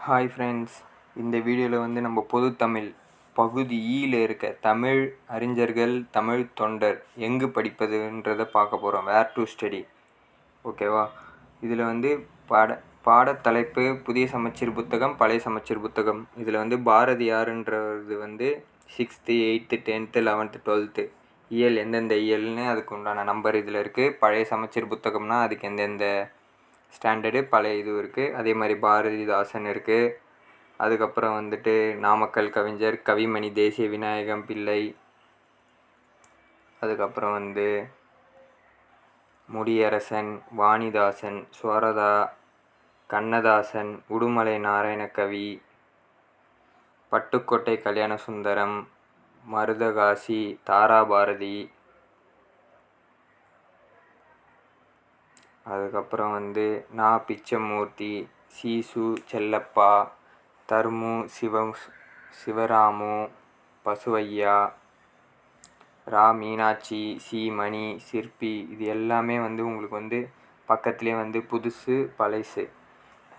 Hi friends, இந்த வீடியோவில் வந்து நம்ம பொது தமிழ் பகுதி ஈயில் இருக்க தமிழ் அறிஞர்கள் தமிழ் தொண்டர் எங்கு படிப்பதுன்றதை பார்க்க போகிறோம். வேர் டு ஸ்டடி. ஓகேவா? இதில் வந்து பாடத்தலைப்பு புதிய சமச்சீர் புத்தகம், பழைய சமச்சீர் புத்தகம். இதில் வந்து பாரதியாருன்றது வந்து 6th 8th 10th 11th 12th இயல் எந்தெந்த இயல்னு அதுக்கு உண்டான நம்பர் இதில் இருக்குது. பழைய சமச்சீர் புத்தகம்னா அதுக்கு எந்தெந்த ஸ்டாண்டர்டு பழைய இது இருக்குது. அதே மாதிரி பாரதிதாசன் இருக்குது. அதுக்கப்புறம் வந்துட்டு நாமக்கல் கவிஞர் கவிமணி தேசிய விநாயகம் பிள்ளை. அதுக்கப்புறம் வந்து முடியரசன், வாணிதாசன், சுவரதா, கண்ணதாசன், உடுமலை நாராயணகவி, பட்டுக்கோட்டை கல்யாணசுந்தரம், மருதகாசி, தாராபாரதி. அதுக்கப்புறம் வந்து நா. பிச்சமூர்த்தி, சீசு செல்லப்பா, தர்மு சிவராமு, பசுவையா, ரா. மீனாட்சி, சி. மணி, சிற்பி. இது எல்லாமே வந்து உங்களுக்கு வந்து பக்கத்துலேயே வந்து புதுசு பழசு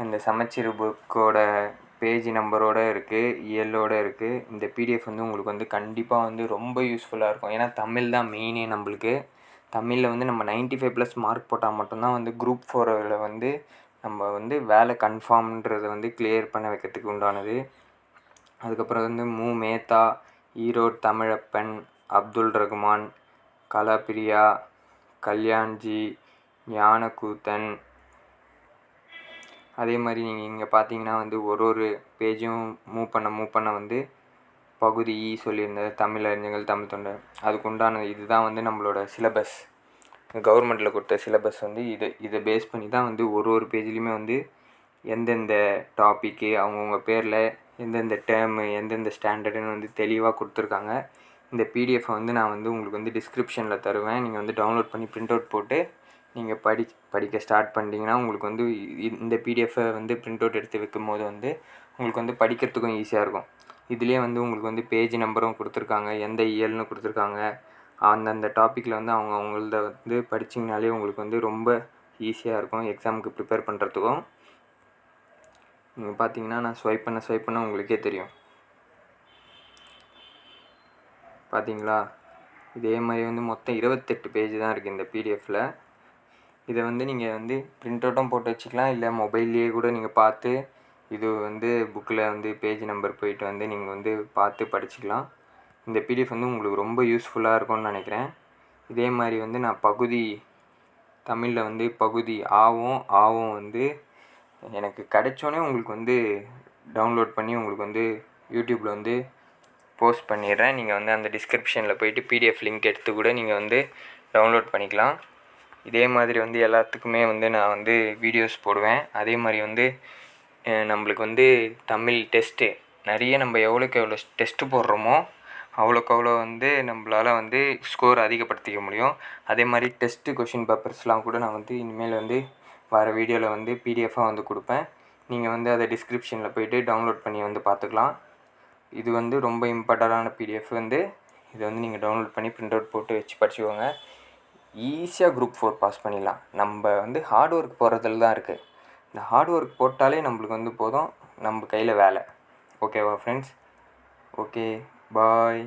இந்த சமச்சீர் புக்கோட பேஜ் நம்பரோடு இருக்குது, இயலோடு இருக்குது. இந்த பிடிஎஃப் வந்து உங்களுக்கு வந்து கண்டிப்பாக வந்து ரொம்ப யூஸ்ஃபுல்லாக இருக்கும். ஏன்னா தமிழ் தான் மெயினே நம்மளுக்கு. தமிழில் வந்து நம்ம 95+ மார்க் போட்டால் மட்டும்தான் வந்து குரூப் 4ல் வந்து நம்ம வந்து வேலை கன்ஃபார்ம்ன்றதை வந்து கிளியர் பண்ண வைக்கிறதுக்கு உண்டானது. அதுக்கப்புறம் வந்து மேத்தா, ஈரோடு தமிழப்பன், அப்துல் ரகுமான், கலாபிரியா, கல்யாண்ஜி, ஞானக்கூத்தன். அதே மாதிரி நீங்கள் இங்கே பார்த்தீங்கன்னா வந்து ஒரு பேஜும் மூவ் பண்ண வந்து பகுதி சொல்லியிருந்தது தமிழ் அறிஞர்கள் தமிழ் தொண்டர். அதுக்கு உண்டான இதுதான் வந்து நம்மளோட சிலபஸ். கவர்மெண்ட்டில் கொடுத்த சிலபஸ் வந்து இதை பேஸ் பண்ணி தான் வந்து ஒரு பேஜ்லேயுமே வந்து எந்தெந்த டாப்பிக்கு அவங்கவுங்க பேரில் எந்தெந்த டேர்மு எந்தெந்த ஸ்டாண்டர்டுன்னு வந்து தெளிவாக கொடுத்துருக்காங்க. இந்த பிடிஎஃப் வந்து நான் வந்து உங்களுக்கு வந்து டிஸ்கிரிப்ஷனில் தருவேன். நீங்கள் வந்து டவுன்லோட் பண்ணி பிரிண்ட் அவுட் போட்டு நீங்கள் படிக்க ஸ்டார்ட் பண்ணிட்டீங்கன்னா உங்களுக்கு வந்து இந்த பிடிஎஃப்பை வந்து பிரிண்ட் அவுட் எடுத்து வைக்கும் போது வந்து உங்களுக்கு வந்து படிக்கிறதுக்கும் ஈஸியாக இருக்கும். இதுலேயே வந்து உங்களுக்கு வந்து பேஜ் நம்பரும் கொடுத்துருக்காங்க, எந்த இயல்னு கொடுத்துருக்காங்க. அந்தந்த டாப்பிக்கில் வந்து அவங்கள்த வந்து படிச்சிங்கனாலே உங்களுக்கு வந்து ரொம்ப ஈஸியாக இருக்கும் எக்ஸாமுக்கு ப்ரிப்பேர் பண்ணுறதுக்கும். நீங்கள் பார்த்தீங்கன்னா நான் ஸ்வைப் பண்ண உங்களுக்கே தெரியும். பார்த்தீங்களா? இதே மாதிரி வந்து மொத்தம் 28 பேஜ் தான் இருக்குது இந்த பிடிஎஃப்பில். இதை வந்து நீங்கள் வந்து பிரிண்ட் அவுட்டும் போட்டு வச்சுக்கலாம், இல்லை மொபைல்லையே கூட நீங்கள் பார்த்து இது வந்து புக்கில் வந்து பேஜ் நம்பர் போயிட்டு வந்து நீங்கள் வந்து பார்த்து படிச்சுக்கலாம். இந்த பிடிஎஃப் வந்து உங்களுக்கு ரொம்ப யூஸ்ஃபுல்லாக இருக்கும்னு நினைக்கிறேன். இதே மாதிரி வந்து நான் பகுதி தமிழில் வந்து பகுதி ஆவும் வந்து எனக்கு கிடைச்சோன்னே உங்களுக்கு வந்து டவுன்லோட் பண்ணி உங்களுக்கு வந்து யூடியூப்பில் வந்து போஸ்ட் பண்ணிடுறேன். நீங்கள் வந்து அந்த டிஸ்கிரிப்ஷனில் போய்ட்டு பிடிஎஃப் லிங்க் எடுத்து கூட நீங்கள் வந்து டவுன்லோட் பண்ணிக்கலாம். இதே மாதிரி வந்து எல்லாத்துக்குமே வந்து நான் வந்து வீடியோஸ் போடுவேன். அதே மாதிரி வந்து நம்மளுக்கு வந்து தமிழ் டெஸ்ட்டு நிறைய நம்ம எவ்வளோக்கு எவ்வளோ டெஸ்ட்டு போடுறோமோ அவ்வளோக்கு அவ்வளோ வந்து நம்மளால் வந்து ஸ்கோர் அதிகப்படுத்திக்க முடியும். அதே மாதிரி டெஸ்ட்டு கொஷின் பேப்பர்ஸ்லாம் கூட நான் வந்து இனிமேல் வந்து வர வீடியோவில் வந்து பிடிஎஃபாக வந்து கொடுப்பேன். நீங்கள் வந்து அதை டிஸ்கிரிப்ஷனில் போய்ட்டு டவுன்லோட் பண்ணி வந்து பார்த்துக்கலாம். இது வந்து ரொம்ப இம்பார்ட்டண்ட்டான பிடிஎஃப் வந்து இதை வந்து நீங்கள் டவுன்லோட் பண்ணி பிரிண்ட் அவுட் போட்டு வச்சு படிச்சுக்கோங்க. ஈஸியாக குரூப் 4 பாஸ் பண்ணிடலாம். நம்ம வந்து ஹார்ட் ஒர்க் போடுறதுல தான் இருக்குது. இந்த ஹார்ட் ஒர்க் போட்டாலே நம்மளுக்கு வந்து போதும், நம்ம கையில் வேலை. ஓகேவா ஃப்ரெண்ட்ஸ்? ஓகே, பாய்.